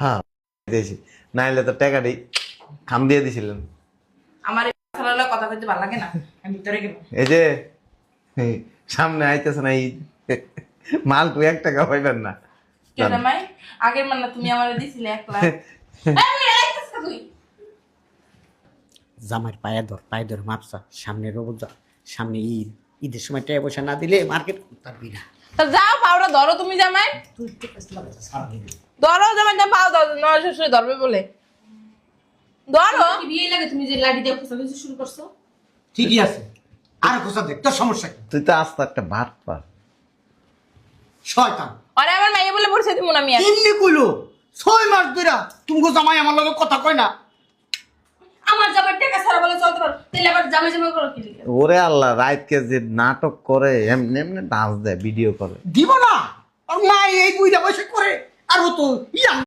হ্যাঁ দিয়েছি, নাইলে তো টাকাটি খাম দিয়ে দিছিলেন। আমার এই শালার কথা কইতে ভালো লাগে না, আমি ভিতরে গেলাম। এই যে এই সামনে আইতেছে না ঈদ, মাল তুই 1 টাকা পাইবেন না। কে জামাই? আগের মানে তুমি আমারে দিছিলে 1 লাখ। আমি রাখতেছ তুই। জামাইয়ের পায়ে ধর মাপসা, সামনে রোজা, সামনে ঈদ, ঈদের সময় টাকা পয়সা না দিলে মার্কেট পারবি না। তা যাও পাউডার ধরো তুমি জামাই। তুই তো ফেসলা বাজা সারাদিন। ধরো জামাই, তুমি পাও দাও, নয় শ্বশুর ধরবে বলে ধরো। কি বিয়ে লাগে তুমি যে লাঠি দিয়ে খোঁচা খোঁচি শুরু করছো? ঠিকই আছে, আর খোঁজা দেখ, তোর সমস্যা কি? তুই তো আস্তে একটা ভাত পা। শয়তান আরে আমার মাইয়া বলে পড়ছে তুমি না মিয়া। এমনি কইলো 6 মাস ধইরা তুমি জামাই আমার লগে কথা কয় না। আমার জামাই টাকা ছাড়া বলে চলতে পারো, তাহলে আবার জামাই জামাই করো কি লিখে? ওরে আল্লাহ, রাতকে যে নাটক করে, এমনি এমনি ডান্স দেয়, ভিডিও করে। দিব না, আর মা এই বুইড়া বসে করে, আর ও তো ইয়া